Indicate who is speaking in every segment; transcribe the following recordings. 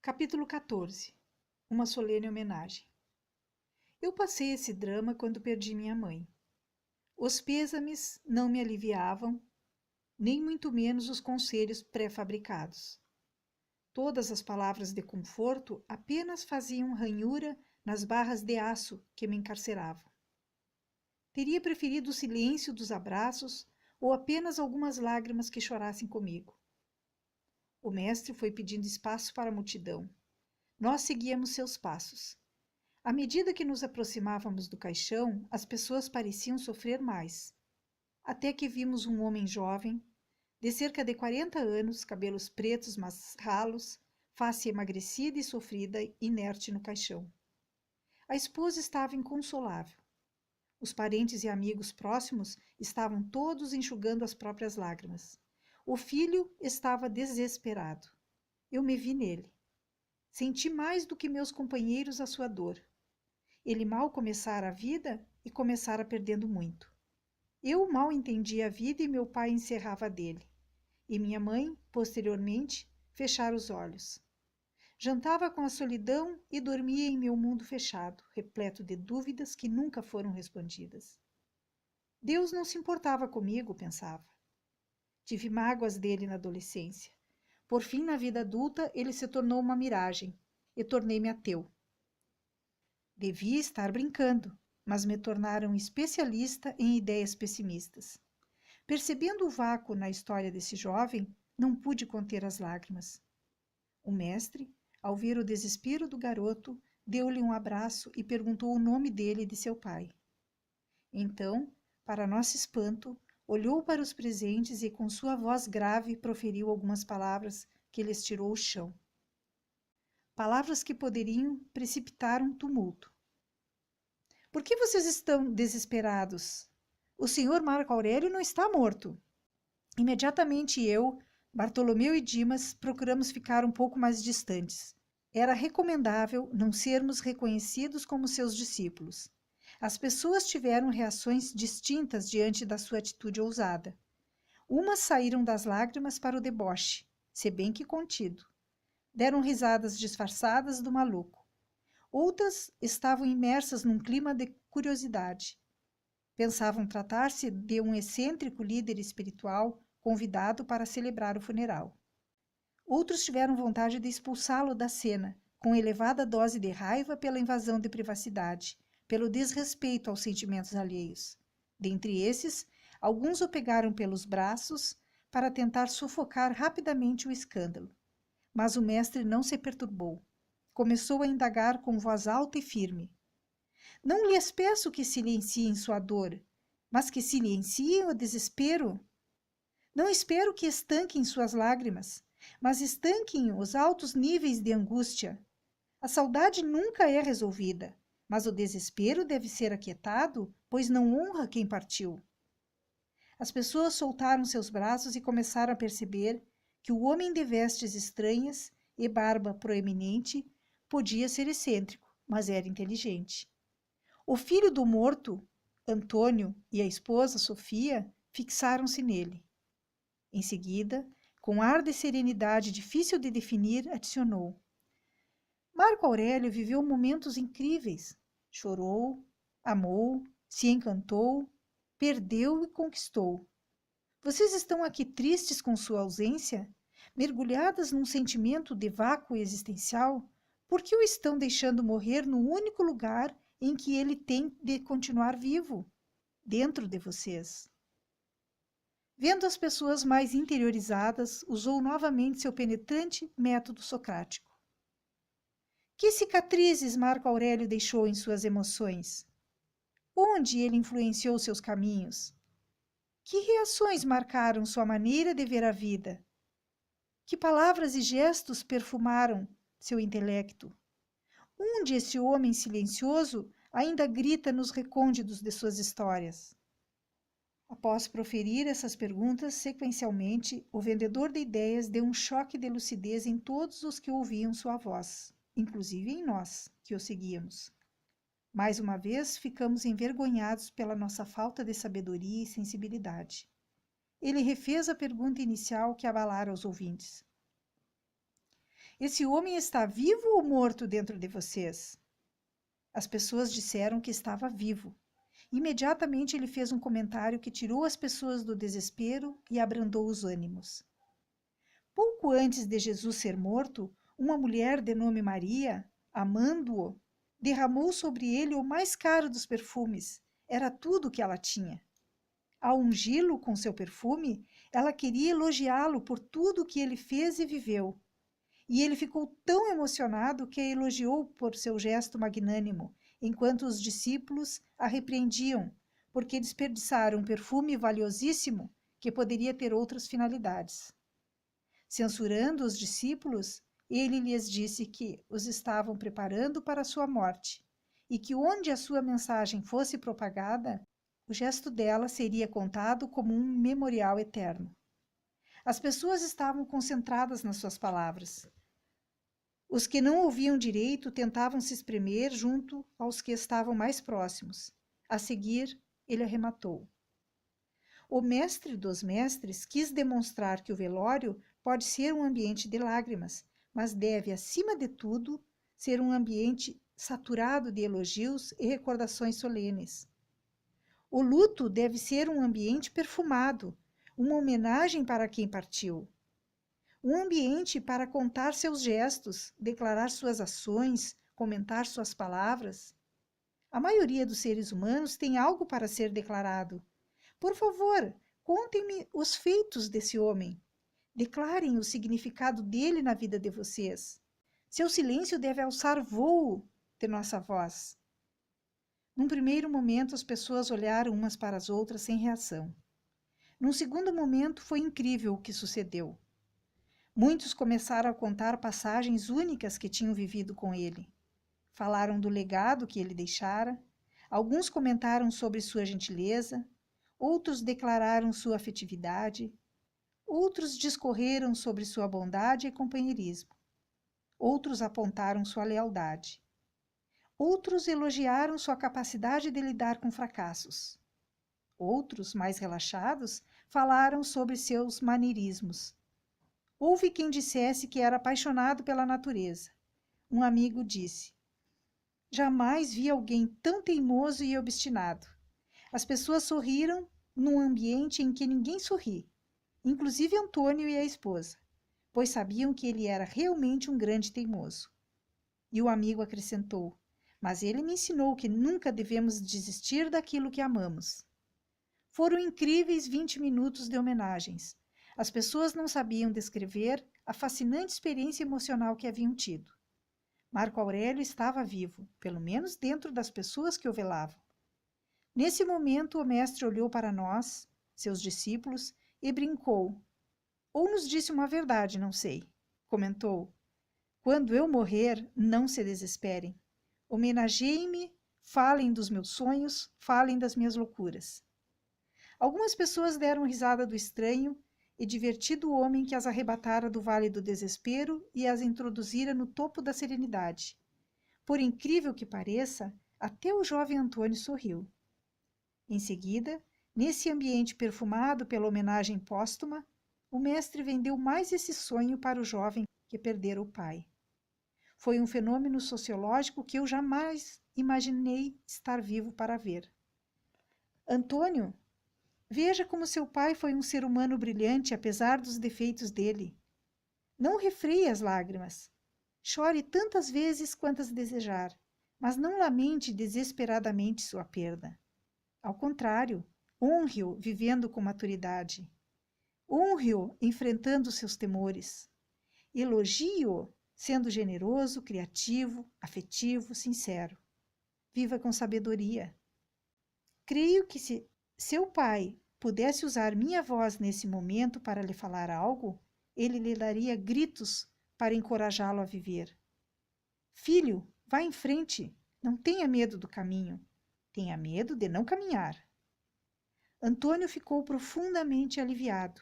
Speaker 1: Capítulo 14. Uma solene homenagem. Eu passei esse drama quando perdi minha mãe. Os pêsames não me aliviavam, nem muito menos os conselhos pré-fabricados. Todas as palavras de conforto apenas faziam ranhura nas barras de aço que me encarceravam. Teria preferido o silêncio dos abraços ou apenas algumas lágrimas que chorassem comigo. O mestre foi pedindo espaço para a multidão. Nós seguíamos seus passos. À medida que nos aproximávamos do caixão, as pessoas pareciam sofrer mais. Até que vimos um homem jovem, de cerca de 40 anos, cabelos pretos mas ralos, face emagrecida e sofrida, inerte no caixão. A esposa estava inconsolável. Os parentes e amigos próximos estavam todos enxugando as próprias lágrimas. O filho estava desesperado. Eu me vi nele. Senti mais do que meus companheiros a sua dor. Ele mal começara a vida e começara perdendo muito. Eu mal entendia a vida e meu pai encerrava dele. E minha mãe, posteriormente, fechara os olhos. Jantava com a solidão e dormia em meu mundo fechado, repleto de dúvidas que nunca foram respondidas. Deus não se importava comigo, pensava. Tive mágoas dele na adolescência. Por fim, na vida adulta, ele se tornou uma miragem e tornei-me ateu. Devia estar brincando, mas me tornaram especialista em ideias pessimistas. Percebendo o vácuo na história desse jovem, não pude conter as lágrimas. O mestre, ao ver o desespero do garoto, deu-lhe um abraço e perguntou o nome dele e de seu pai. Então, para nosso espanto, olhou para os presentes e com sua voz grave proferiu algumas palavras que lhes tirou o chão. Palavras que poderiam precipitar um tumulto. Por que vocês estão desesperados? O senhor Marco Aurélio não está morto. Imediatamente eu, Bartolomeu e Dimas procuramos ficar um pouco mais distantes. Era recomendável não sermos reconhecidos como seus discípulos. As pessoas tiveram reações distintas diante da sua atitude ousada. Umas saíram das lágrimas para o deboche, se bem que contido. Deram risadas disfarçadas do maluco. Outras estavam imersas num clima de curiosidade. Pensavam tratar-se de um excêntrico líder espiritual convidado para celebrar o funeral. Outros tiveram vontade de expulsá-lo da cena, com elevada dose de raiva pela invasão de privacidade, pelo desrespeito aos sentimentos alheios. Dentre esses, alguns o pegaram pelos braços para tentar sufocar rapidamente o escândalo. Mas o mestre não se perturbou. Começou a indagar com voz alta e firme. Não lhes peço que silenciem sua dor, mas que silenciem o desespero. Não espero que estanquem suas lágrimas, mas estanquem os altos níveis de angústia. A saudade nunca é resolvida, mas o desespero deve ser aquietado, pois não honra quem partiu. As pessoas soltaram seus braços e começaram a perceber que o homem de vestes estranhas e barba proeminente podia ser excêntrico, mas era inteligente. O filho do morto, Antônio, e a esposa, Sofia, fixaram-se nele. Em seguida, com ar de serenidade difícil de definir, adicionou. Marco Aurélio viveu momentos incríveis. Chorou, amou, se encantou, perdeu e conquistou. Vocês estão aqui tristes com sua ausência? Mergulhadas num sentimento de vácuo existencial? Por que o estão deixando morrer no único lugar em que ele tem de continuar vivo? Dentro de vocês. Vendo as pessoas mais interiorizadas, usou novamente seu penetrante método socrático. Que cicatrizes Marco Aurélio deixou em suas emoções? Onde ele influenciou seus caminhos? Que reações marcaram sua maneira de ver a vida? Que palavras e gestos perfumaram seu intelecto? Onde esse homem silencioso ainda grita nos recônditos de suas histórias? Após proferir essas perguntas sequencialmente, o vendedor de ideias deu um choque de lucidez em todos os que ouviam sua voz, inclusive em nós, que o seguíamos. Mais uma vez, ficamos envergonhados pela nossa falta de sabedoria e sensibilidade. Ele refez a pergunta inicial que abalara os ouvintes. Esse homem está vivo ou morto dentro de vocês? As pessoas disseram que estava vivo. Imediatamente ele fez um comentário que tirou as pessoas do desespero e abrandou os ânimos. Pouco antes de Jesus ser morto, uma mulher de nome Maria, amando-o, derramou sobre ele o mais caro dos perfumes. Era tudo o que ela tinha. Ao ungí-lo com seu perfume, ela queria elogiá-lo por tudo o que ele fez e viveu. E ele ficou tão emocionado que a elogiou por seu gesto magnânimo, enquanto os discípulos a repreendiam, porque desperdiçaram um perfume valiosíssimo que poderia ter outras finalidades. Censurando os discípulos, ele lhes disse que os estavam preparando para a sua morte e que onde a sua mensagem fosse propagada, o gesto dela seria contado como um memorial eterno. As pessoas estavam concentradas nas suas palavras. Os que não ouviam direito tentavam se espremer junto aos que estavam mais próximos. A seguir, ele arrematou. O mestre dos mestres quis demonstrar que o velório pode ser um ambiente de lágrimas, mas deve, acima de tudo, ser um ambiente saturado de elogios e recordações solenes. O luto deve ser um ambiente perfumado, uma homenagem para quem partiu. Um ambiente para contar seus gestos, declarar suas ações, comentar suas palavras. A maioria dos seres humanos tem algo para ser declarado. Por favor, contem-me os feitos desse homem. Declarem o significado dele na vida de vocês. Seu silêncio deve alçar voo de nossa voz. Num primeiro momento, as pessoas olharam umas para as outras sem reação. Num segundo momento, foi incrível o que sucedeu. Muitos começaram a contar passagens únicas que tinham vivido com ele. Falaram do legado que ele deixara, alguns comentaram sobre sua gentileza, outros declararam sua afetividade, outros discorreram sobre sua bondade e companheirismo, outros apontaram sua lealdade, outros elogiaram sua capacidade de lidar com fracassos, outros, mais relaxados, falaram sobre seus maneirismos. Houve quem dissesse que era apaixonado pela natureza. Um amigo disse: jamais vi alguém tão teimoso e obstinado. As pessoas sorriram num ambiente em que ninguém sorri, inclusive Antônio e a esposa, pois sabiam que ele era realmente um grande teimoso. E o amigo acrescentou: mas ele me ensinou que nunca devemos desistir daquilo que amamos. Foram incríveis 20 minutos de homenagens. As pessoas não sabiam descrever a fascinante experiência emocional que haviam tido. Marco Aurélio estava vivo, pelo menos dentro das pessoas que o velavam. Nesse momento, o mestre olhou para nós, seus discípulos, e brincou. Ou nos disse uma verdade, não sei. Comentou: quando eu morrer, não se desesperem. Homenageiem-me, falem dos meus sonhos, falem das minhas loucuras. Algumas pessoas deram risada do estranho e divertido homem que as arrebatara do vale do desespero e as introduzira no topo da serenidade. Por incrível que pareça, até o jovem Antônio sorriu. Em seguida, nesse ambiente perfumado pela homenagem póstuma, o mestre vendeu mais esse sonho para o jovem que perdera o pai. Foi um fenômeno sociológico que eu jamais imaginei estar vivo para ver. Antônio, veja como seu pai foi um ser humano brilhante, apesar dos defeitos dele. Não refreie as lágrimas. Chore tantas vezes quantas desejar, mas não lamente desesperadamente sua perda. Ao contrário, honre-o vivendo com maturidade. Honre-o enfrentando seus temores. Elogie-o sendo generoso, criativo, afetivo, sincero. Viva com sabedoria. Creio que se seu pai pudesse usar minha voz nesse momento para lhe falar algo, ele lhe daria gritos para encorajá-lo a viver. Filho, vá em frente, não tenha medo do caminho, tenha medo de não caminhar. Antônio ficou profundamente aliviado.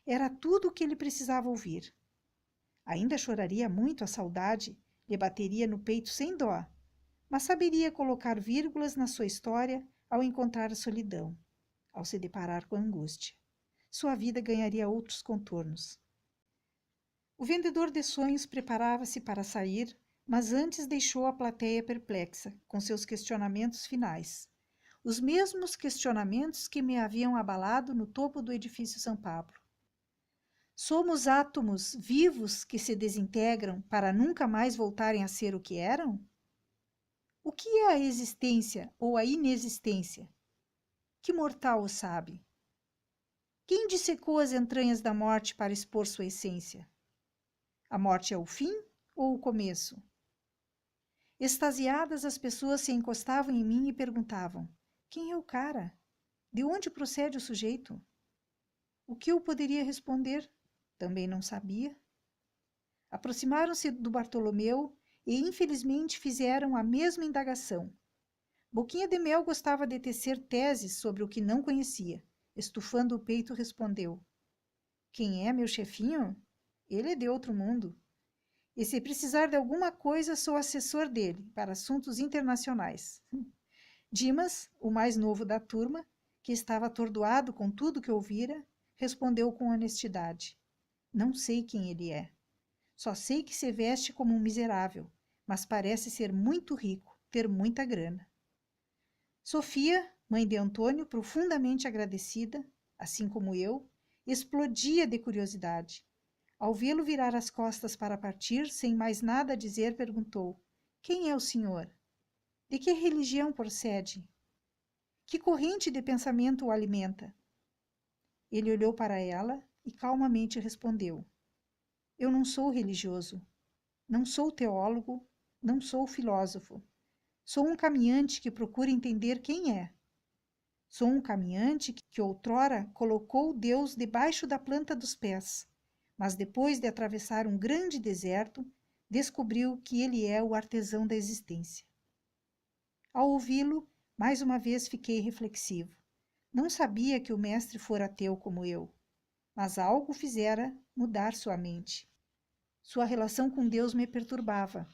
Speaker 1: Era tudo o que ele precisava ouvir. Ainda choraria muito a saudade, lhe bateria no peito sem dó, mas saberia colocar vírgulas na sua história ao encontrar a solidão, ao se deparar com a angústia. Sua vida ganharia outros contornos. O vendedor de sonhos preparava-se para sair, mas antes deixou a plateia perplexa, com seus questionamentos finais. Os mesmos questionamentos que me haviam abalado no topo do edifício São Pablo. Somos átomos vivos que se desintegram para nunca mais voltarem a ser o que eram? O que é a existência ou a inexistência? Que mortal o sabe? Quem dissecou as entranhas da morte para expor sua essência? A morte é o fim ou o começo? Extasiadas, as pessoas se encostavam em mim e perguntavam: quem é o cara? De onde procede o sujeito? O que eu poderia responder? Também não sabia. Aproximaram-se do Bartolomeu e, infelizmente, fizeram a mesma indagação. Boquinha de Mel gostava de tecer teses sobre o que não conhecia. Estufando o peito, respondeu: quem é meu chefinho? Ele é de outro mundo. E se precisar de alguma coisa, sou assessor dele para assuntos internacionais. Dimas, o mais novo da turma, que estava atordoado com tudo que ouvira, respondeu com honestidade: não sei quem ele é. Só sei que se veste como um miserável, mas parece ser muito rico, ter muita grana. Sofia, mãe de Antônio, profundamente agradecida, assim como eu, explodia de curiosidade. Ao vê-lo virar as costas para partir, sem mais nada a dizer, perguntou: quem é o senhor? De que religião procede? Que corrente de pensamento o alimenta? Ele olhou para ela e calmamente respondeu: eu não sou religioso, não sou teólogo, não sou filósofo. Sou um caminhante que procura entender quem é. Sou um caminhante que outrora colocou Deus debaixo da planta dos pés, mas depois de atravessar um grande deserto, descobriu que ele é o artesão da existência. Ao ouvi-lo, mais uma vez fiquei reflexivo. Não sabia que o mestre fora ateu como eu, mas algo fizera mudar sua mente. Sua relação com Deus me perturbava.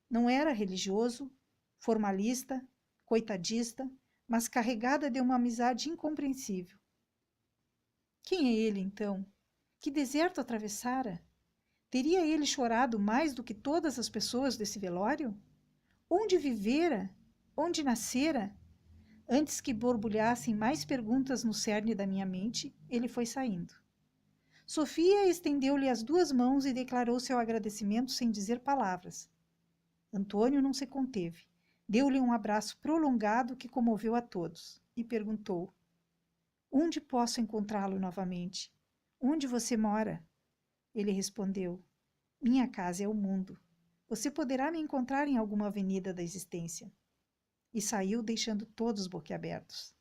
Speaker 1: Não era religioso, formalista, coitadista, mas carregada de uma amizade incompreensível. Quem é ele, então? Que deserto atravessara? Teria ele chorado mais do que todas as pessoas desse velório? Onde vivera? Onde nascera? Antes que borbulhassem mais perguntas no cerne da minha mente, ele foi saindo. Sofia estendeu-lhe as duas mãos e declarou seu agradecimento sem dizer palavras. Antônio não se conteve. Deu-lhe um abraço prolongado que comoveu a todos e perguntou: onde posso encontrá-lo novamente? Onde você mora? Ele respondeu: minha casa é o mundo. Você poderá me encontrar em alguma avenida da existência. E saiu deixando todos boquiabertos.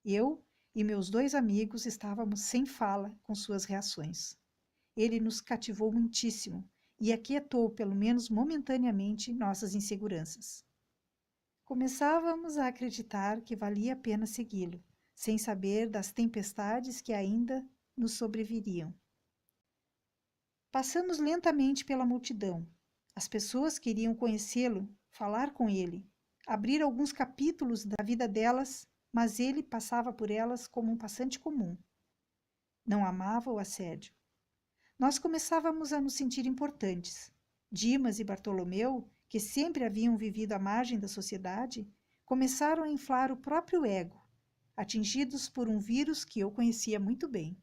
Speaker 1: Eu e meus dois amigos estávamos sem fala com suas reações. Ele nos cativou muitíssimo e aquietou, pelo menos momentaneamente, nossas inseguranças. Começávamos a acreditar que valia a pena segui-lo, sem saber das tempestades que ainda nos sobreviriam. Passamos lentamente pela multidão. As pessoas queriam conhecê-lo, falar com ele, abrir alguns capítulos da vida delas, mas ele passava por elas como um passante comum. Não amava o assédio. Nós começávamos a nos sentir importantes. Dimas e Bartolomeu, que sempre haviam vivido à margem da sociedade, começaram a inflar o próprio ego, atingidos por um vírus que eu conhecia muito bem.